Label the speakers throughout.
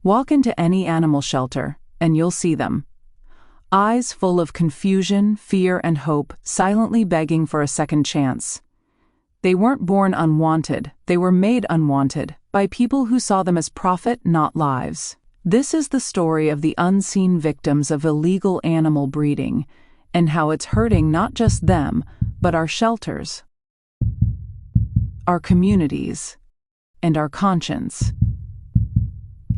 Speaker 1: Walk into any animal shelter, and you'll see them. Eyes full of confusion, fear, and hope, silently begging for a second chance. They weren't born unwanted, they were made unwanted by people who saw them as profit, not lives. This is the story of the unseen victims of illegal animal breeding, and how it's hurting not just them, but our shelters, our communities, and our conscience.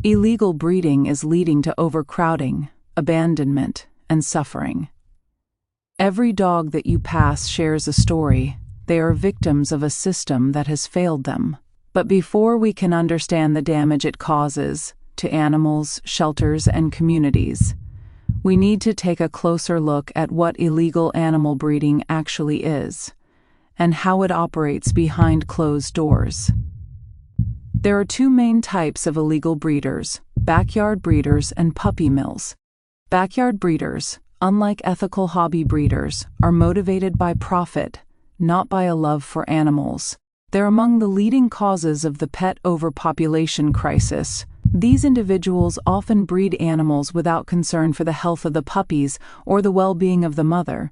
Speaker 1: Illegal breeding is leading to overcrowding, abandonment, and suffering. Every dog that you pass shares a story. They are victims of a system that has failed them. But before we can understand the damage it causes to animals, shelters, and communities, we need to take a closer look at what illegal animal breeding actually is, and how it operates behind closed doors. There are two main types of illegal breeders: backyard breeders and puppy mills. Backyard breeders, unlike ethical hobby breeders, are motivated by profit, not by a love for animals. They're among the leading causes of the pet overpopulation crisis. These individuals often breed animals without concern for the health of the puppies or the well-being of the mother.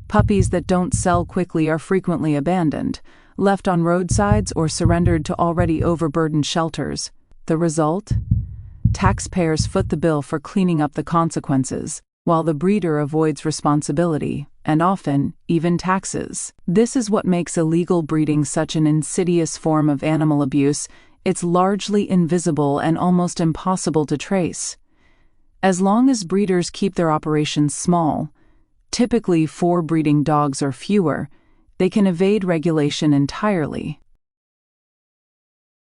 Speaker 1: Puppies that don't sell quickly are frequently abandoned, left on roadsides, or surrendered to already overburdened shelters. The result? Taxpayers foot the bill for cleaning up the consequences, while the breeder avoids responsibility, and often even taxes. This is what makes illegal breeding such an insidious form of animal abuse. It's largely invisible and almost impossible to trace. As long as breeders keep their operations small, typically 4 breeding dogs or fewer, they can evade regulation entirely.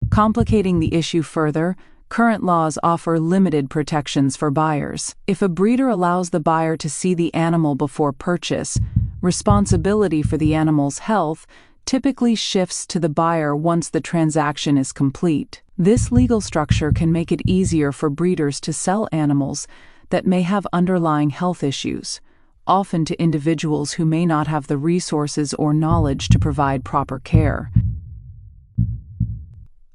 Speaker 1: Complicating the issue further, current laws offer limited protections for buyers. If a breeder allows the buyer to see the animal before purchase, responsibility for the animal's health typically shifts to the buyer once the transaction is complete. This legal structure can make it easier for breeders to sell animals that may have underlying health issues, often to individuals who may not have the resources or knowledge to provide proper care.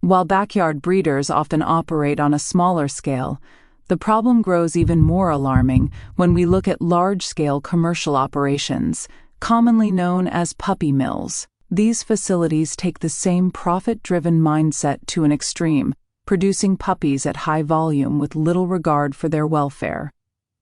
Speaker 1: While backyard breeders often operate on a smaller scale, the problem grows even more alarming when we look at large-scale commercial operations, commonly known as puppy mills. These facilities take the same profit-driven mindset to an extreme, producing puppies at high volume with little regard for their welfare.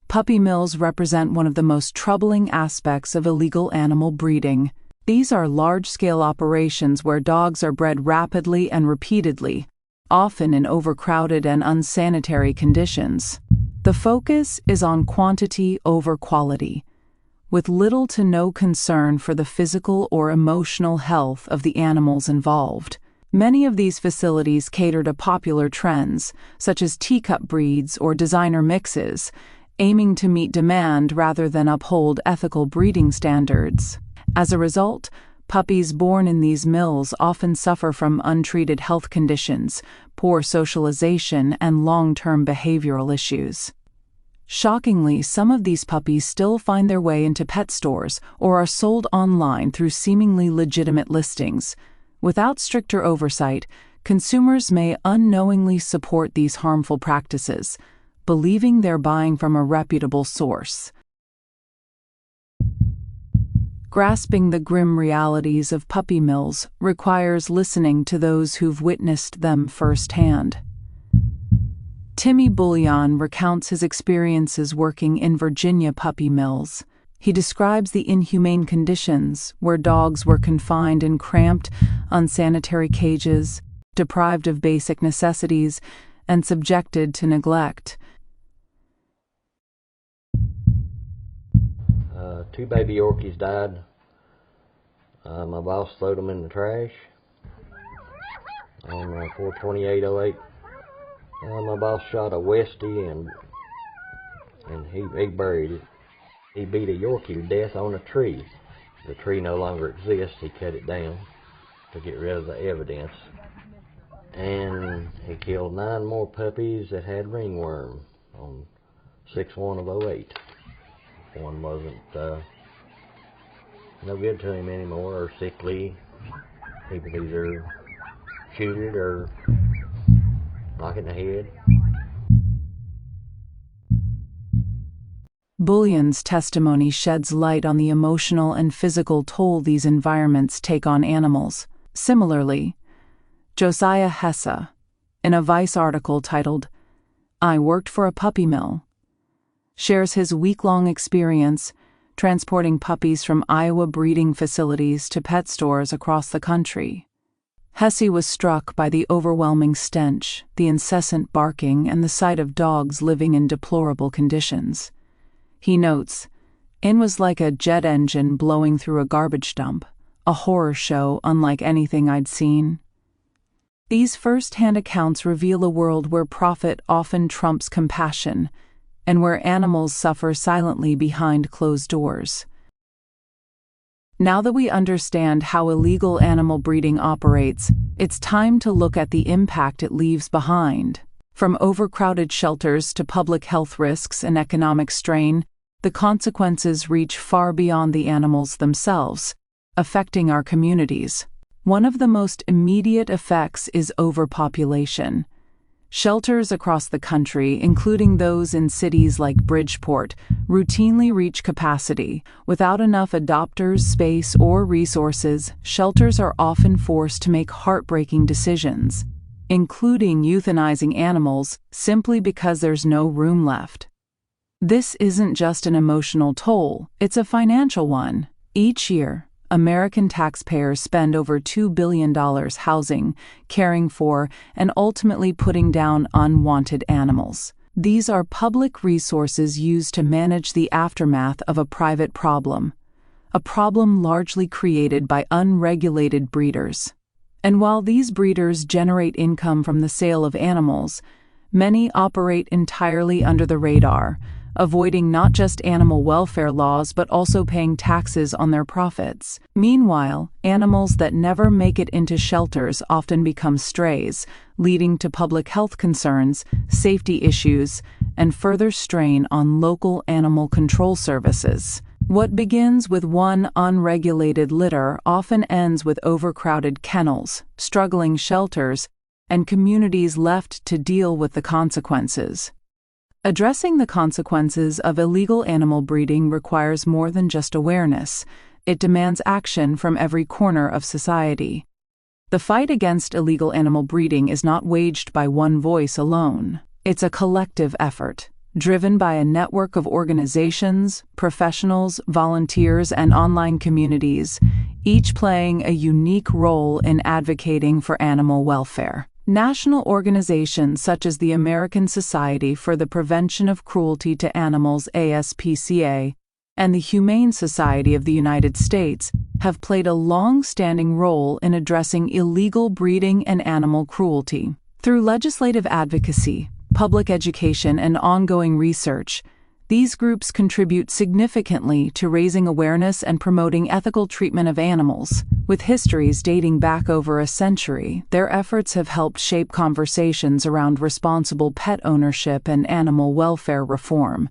Speaker 1: Puppy mills represent one of the most troubling aspects of illegal animal breeding. These are large-scale operations where dogs are bred rapidly and repeatedly, often in overcrowded and unsanitary conditions. The focus is on quantity over quality, with little to no concern for the physical or emotional health of the animals involved. Many of these facilities cater to popular trends, such as teacup breeds or designer mixes, aiming to meet demand rather than uphold ethical breeding standards. As a result, puppies born in these mills often suffer from untreated health conditions, poor socialization, and long-term behavioral issues. Shockingly, some of these puppies still find their way into pet stores or are sold online through seemingly legitimate listings. Without stricter oversight, consumers may unknowingly support these harmful practices, believing they're buying from a reputable source. Grasping the grim realities of puppy mills requires listening to those who've witnessed them firsthand. Timmy Bullion recounts his experiences working in Virginia puppy mills. He describes the inhumane conditions where dogs were confined in cramped, unsanitary cages, deprived of basic necessities, and subjected to neglect.
Speaker 2: 2 baby Yorkies died. My boss threw them in the trash on 4/28/08. My boss shot a Westie and he buried it. He beat a Yorkie to death on a tree. The tree no longer exists. He cut it down to get rid of the evidence. And he killed 9 more puppies that had ringworm on 6/1/08. One wasn't no good to him anymore, or sickly. He could either shoot it or knock it in the head.
Speaker 1: Bullion's testimony sheds light on the emotional and physical toll these environments take on animals. Similarly, Josiah Hesse, in a Vice article titled, "I Worked for a Puppy Mill," shares his week-long experience transporting puppies from Iowa breeding facilities to pet stores across the country. Hesse was struck by the overwhelming stench, the incessant barking, and the sight of dogs living in deplorable conditions. He notes, "It was like a jet engine blowing through a garbage dump, a horror show unlike anything I'd seen." These first-hand accounts reveal a world where profit often trumps compassion, and where animals suffer silently behind closed doors. Now that we understand how illegal animal breeding operates, it's time to look at the impact it leaves behind. From overcrowded shelters to public health risks and economic strain, the consequences reach far beyond the animals themselves, affecting our communities. One of the most immediate effects is overpopulation. Shelters across the country, including those in cities like Bridgeport, routinely reach capacity. Without enough adopters, space, or resources, shelters are often forced to make heartbreaking decisions, including euthanizing animals simply because there's no room left. This isn't just an emotional toll, it's a financial one. Each year, American taxpayers spend over $2 billion housing, caring for, and ultimately putting down unwanted animals. These are public resources used to manage the aftermath of a private problem, a problem largely created by unregulated breeders. And while these breeders generate income from the sale of animals, many operate entirely under the radar, avoiding not just animal welfare laws but also paying taxes on their profits. Meanwhile, animals that never make it into shelters often become strays, leading to public health concerns, safety issues, and further strain on local animal control services. What begins with one unregulated litter often ends with overcrowded kennels, struggling shelters, and communities left to deal with the consequences. Addressing the consequences of illegal animal breeding requires more than just awareness. It demands action from every corner of society. The fight against illegal animal breeding is not waged by one voice alone. It's a collective effort, driven by a network of organizations, professionals, volunteers, and online communities, each playing a unique role in advocating for animal welfare. National organizations such as the American Society for the Prevention of Cruelty to Animals (ASPCA) and the Humane Society of the United States have played a long-standing role in addressing illegal breeding and animal cruelty. Through legislative advocacy, public education, and ongoing research, these groups contribute significantly to raising awareness and promoting ethical treatment of animals. With histories dating back over a century, their efforts have helped shape conversations around responsible pet ownership and animal welfare reform.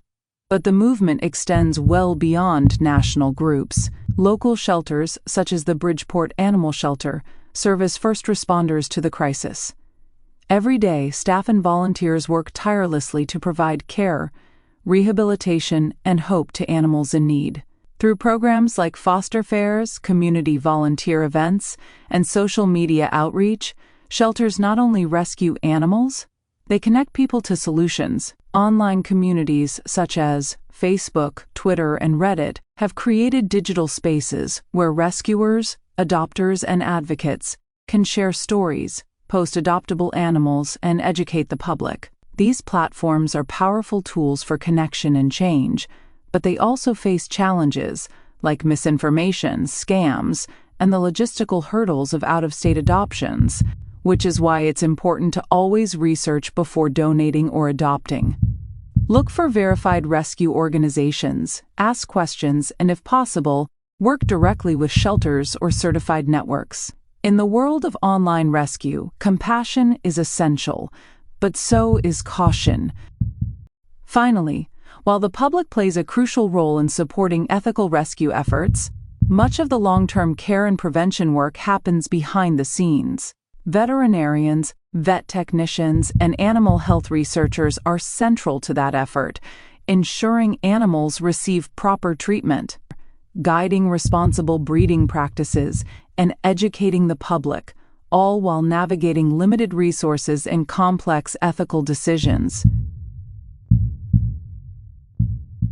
Speaker 1: But the movement extends well beyond national groups. Local shelters, such as the Bridgeport Animal Shelter, serve as first responders to the crisis. Every day, staff and volunteers work tirelessly to provide care, rehabilitation, and hope to animals in need. Through programs like foster fairs, community volunteer events, and social media outreach, shelters not only rescue animals, they connect people to solutions. Online communities such as Facebook, Twitter, and Reddit have created digital spaces where rescuers, adopters, and advocates can share stories, post adoptable animals, and educate the public. These platforms are powerful tools for connection and change, but they also face challenges like misinformation, scams, and the logistical hurdles of out-of-state adoptions, which is why it's important to always research before donating or adopting. Look for verified rescue organizations, ask questions, and if possible, work directly with shelters or certified networks. In the world of online rescue, compassion is essential, but so is caution. Finally, while the public plays a crucial role in supporting ethical rescue efforts, much of the long-term care and prevention work happens behind the scenes. Veterinarians, vet technicians, and animal health researchers are central to that effort, ensuring animals receive proper treatment, guiding responsible breeding practices, and educating the public, all while navigating limited resources and complex ethical decisions.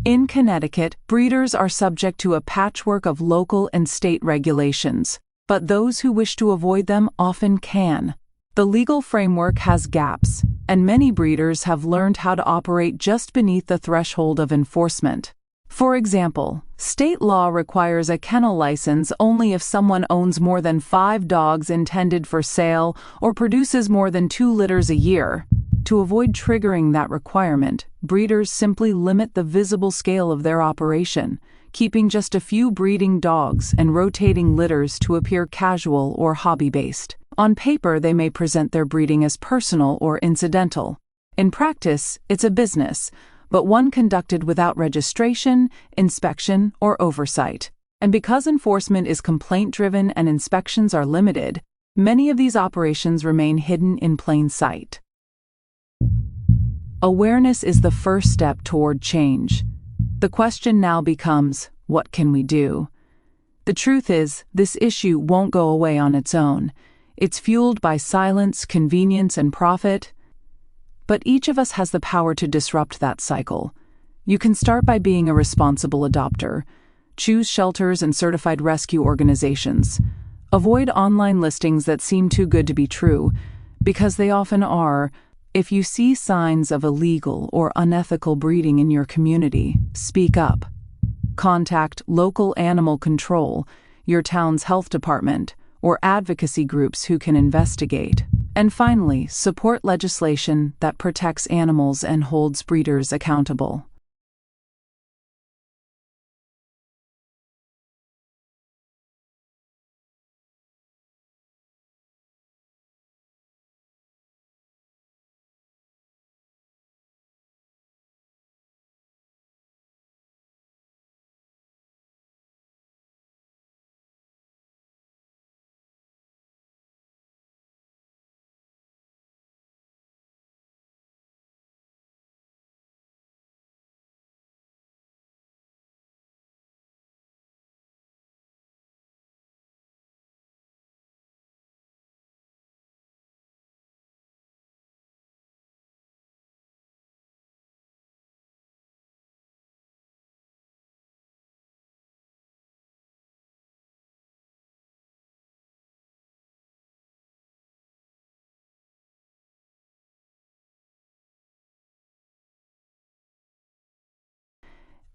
Speaker 1: In Connecticut, breeders are subject to a patchwork of local and state regulations, but those who wish to avoid them often can. The legal framework has gaps, and many breeders have learned how to operate just beneath the threshold of enforcement. For example, state law requires a kennel license only if someone owns more than 5 dogs intended for sale or produces more than 2 litters a year. To avoid triggering that requirement, breeders simply limit the visible scale of their operation, keeping just a few breeding dogs and rotating litters to appear casual or hobby-based. On paper, they may present their breeding as personal or incidental. In practice, it's a business, but one conducted without registration, inspection, or oversight. And because enforcement is complaint-driven and inspections are limited, many of these operations remain hidden in plain sight. Awareness is the first step toward change. The question now becomes, what can we do? The truth is, this issue won't go away on its own. It's fueled by silence, convenience, and profit. But each of us has the power to disrupt that cycle. You can start by being a responsible adopter. Choose shelters and certified rescue organizations. Avoid online listings that seem too good to be true, because they often are. If you see signs of illegal or unethical breeding in your community, speak up. Contact local animal control, your town's health department, or advocacy groups who can investigate. And finally, support legislation that protects animals and holds breeders accountable.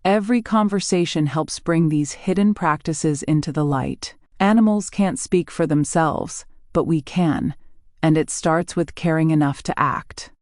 Speaker 1: Every conversation helps bring these hidden practices into the light. Animals can't speak for themselves, but we can, and it starts with caring enough to act.